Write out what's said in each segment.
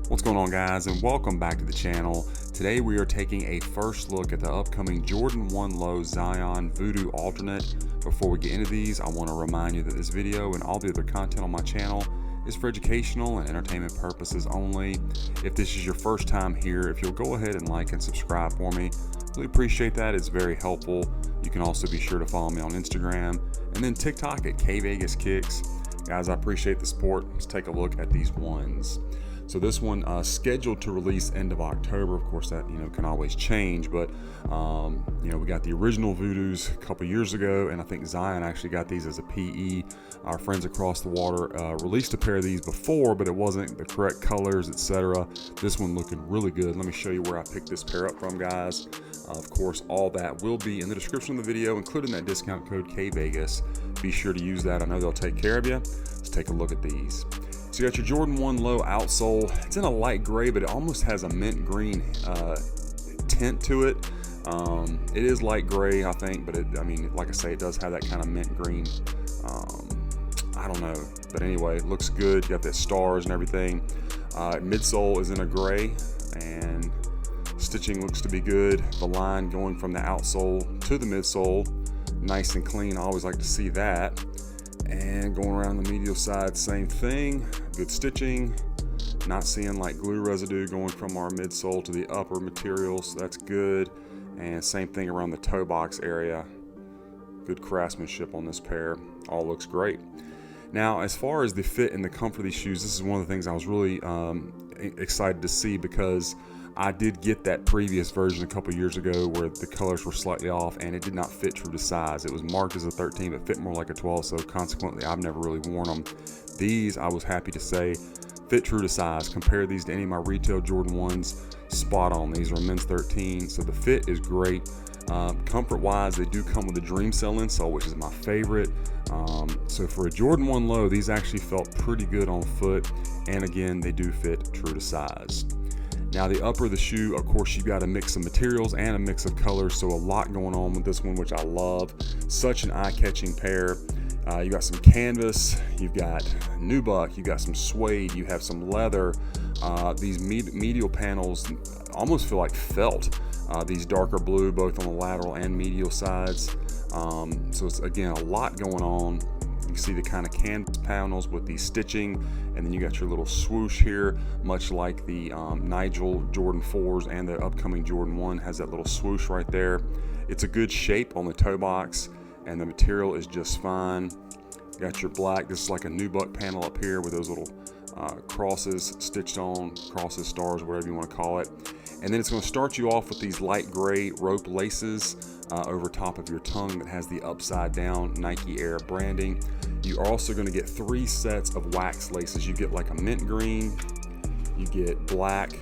What's going on, guys, and welcome back to the channel. Today we are taking a first look at the upcoming Jordan 1 Low Zion Voodoo Alternate. Before we get into these, I want to remind you that this video and all the other content on my channel is for educational and entertainment purposes only. If this is your first time here, if you'll go ahead and like and subscribe for me, really appreciate that. It's very helpful. You can also be sure to follow me on Instagram and then TikTok at kvegaskickz. Guys, I appreciate the support. Let's take a look at these ones. So this one scheduled to release end of October. Of course, that can always change, but we got the original Voodoos a couple years ago, and I think Zion actually got these as a PE. Our friends across the water released a pair of these before, but it wasn't the correct colors, etc. This one looking really good. Let me show you where I picked this pair up from, guys. Of course, all that will be in the description of the video, including that discount code KVEGAS. Be sure to use that. I know they'll take care of you. Let's take a look at these. So you got your Jordan 1 Low Outsole. It's in a light gray, but it almost has a mint green tint to it. It is light gray, I think, but like I say, it does have that kind of mint green. I don't know, but anyway, it looks good. You got the stars and everything. Midsole is in a gray, and stitching looks to be good. The line going from the outsole to the midsole, nice and clean. I always like to see that. And going around the medial side, same thing. Good stitching. Not seeing like glue residue going from our midsole to the upper material, so that's good. And same thing around the toe box area. Good craftsmanship on this pair. All looks great. Now, as far as the fit and the comfort of these shoes, this is one of the things I was really excited to see, because I did get that previous version a couple years ago where the colors were slightly off and it did not fit true to size. It was marked as a 13 but fit more like a 12, so consequently I've never really worn them. These, I was happy to say, fit true to size. Compare these to any of my retail Jordan 1s, spot on. These are men's 13, so the fit is great. Comfort wise, they do come with a Dream Cell insole, which is my favorite. So for a Jordan 1 Low, these actually felt pretty good on foot, and again, they do fit true to size. Now the upper of the shoe, of course, you've got a mix of materials and a mix of colors, so a lot going on with this one, which I love. Such an eye-catching pair. You got some canvas, you've got nubuck, you got some suede, you have some leather. These medial panels almost feel like felt. These darker blue, both on the lateral and medial sides. So it's, again, a lot going on. You see the kind of canvas panels with the stitching, and then you got your little swoosh here, much like the Nigel Jordan 4s and the upcoming Jordan 1 has that little swoosh right there. It's a good shape on the toe box, and the material is just fine. You got your black, this is like a nubuck panel up here with those little crosses stitched on, crosses, stars, whatever you want to call it. And then it's going to start you off with these light gray rope laces over top of your tongue that has the upside down Nike Air branding. You are also going to get 3 sets of wax laces. You get like a mint green, you get black,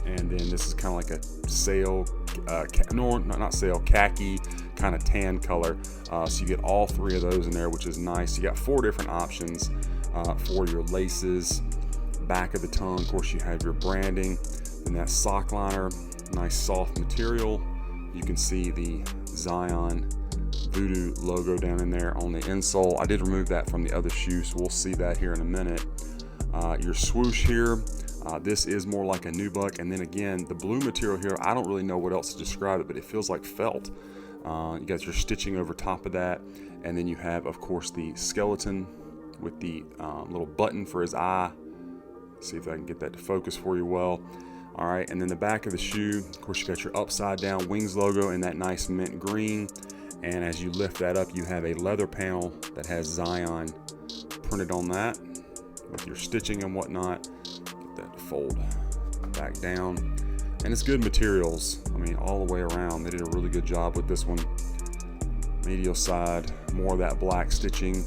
and then this is kind of like a sail, not sail, khaki kind of tan color. So you get all 3 of those in there, which is nice. You got 4 different options for your laces. Back of the tongue, of course, you have your branding. And that sock liner, nice soft material. You can see the Zion Voodoo logo down in there on the insole. I did remove that from the other shoe, so we'll see that here in a minute. Your swoosh here, this is more like a nubuck. And then again, the blue material here, I don't really know what else to describe it, but it feels like felt. You got your stitching over top of that. And then you have, of course, the skeleton with the little button for his eye. See if I can get that to focus for you well. All right, and then the back of the shoe, of course, you got your upside down wings logo in that nice mint green. And as you lift that up, you have a leather panel that has Zion printed on that with your stitching and whatnot. Get that to fold back down. And it's good materials. All the way around. They did a really good job with this one. Medial side, more of that black stitching.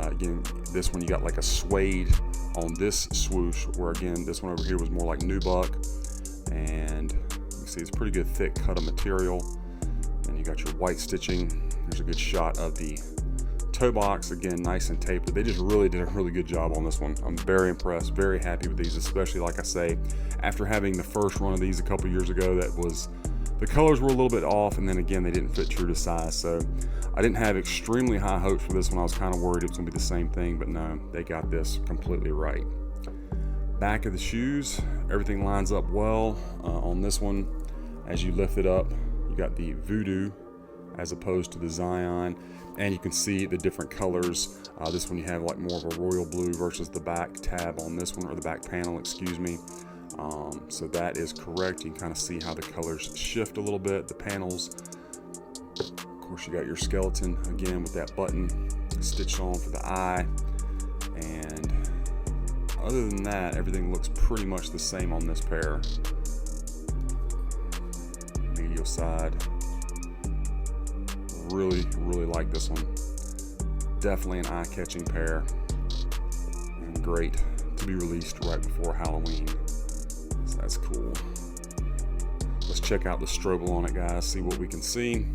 Again, this one you got like a suede on this swoosh, where again, this one over here was more like nubuck. And you can see it's pretty good thick cut of material. And you got your white stitching. There's a good shot of the toe box, again, nice and tapered. They just really did a really good job on this one. I'm very impressed, very happy with these, especially, like I say, after having the first run of these a couple years ago, that was, the colors were a little bit off, and then again, they didn't fit true to size. So I didn't have extremely high hopes for this one. I was kind of worried it was going to be the same thing, but no, they got this completely right. Back of the shoes, everything lines up well. On this one, as you lift it up, you got the Voodoo as opposed to the Zion, and you can see the different colors. This one you have like more of a royal blue versus the back tab on this one, or the back panel, excuse me. So that is correct. You can kind of see how the colors shift a little bit. The panels, of course, you got your skeleton again with that button stitched on for the eye, and other than that, everything looks pretty much the same on this pair. Medial side, really like this one. Definitely an eye-catching pair, and great to be released right before Halloween. So that's cool. Let's check out the strobel on it, guys, see what we can see.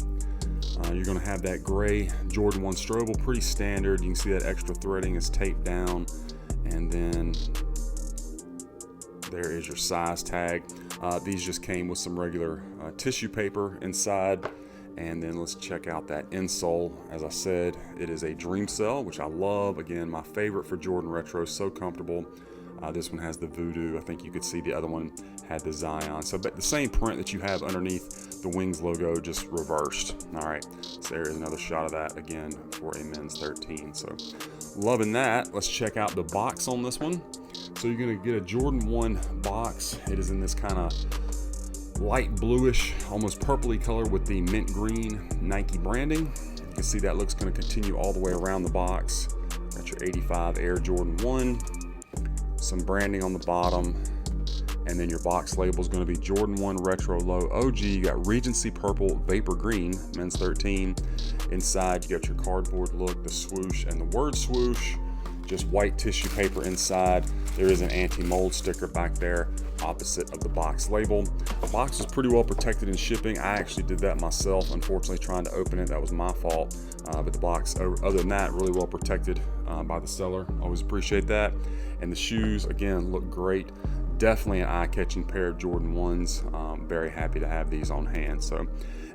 You're going to have that gray Jordan 1 strobel, pretty standard. You can see that extra threading is taped down, and then there is your size tag. These just came with some regular tissue paper inside. And then let's check out that insole. As I said, it is a Dream Cell, which I love. Again, my favorite for Jordan Retro, so comfortable. This one has the Voodoo. I think you could see the other one had the Zion. So but the same print that you have underneath the Wings logo, just reversed. All right, so there is another shot of that again for a men's 13. So loving that. Let's check out the box on this one. So you're gonna get a Jordan 1 box. It is in this kind of light bluish, almost purpley color with the mint green Nike branding. You can see that looks going to continue all the way around the box. Got your 85 Air Jordan 1, some branding on the bottom, and then your box label is going to be Jordan 1 Retro Low OG. You got Regency Purple Vapor Green, men's 13. Inside you got your cardboard look, the swoosh, and the word swoosh. Just white tissue paper inside. There is an anti-mold sticker back there opposite of the box label. The box is pretty well protected in shipping. I actually did that myself, unfortunately, trying to open it. That was my fault. But the box, other than that, really well protected by the seller. Always appreciate that. And the shoes, again, look great. Definitely an eye-catching pair of Jordan 1s. Very happy to have these on hand. So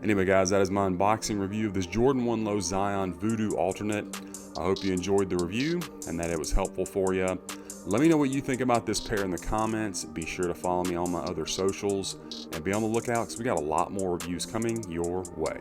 anyway, guys, that is my unboxing review of this Jordan 1 Low Zion Voodoo Alternate. I hope you enjoyed the review and that it was helpful for you. Let me know what you think about this pair in the comments. Be sure to follow me on my other socials and be on the lookout because we got a lot more reviews coming your way.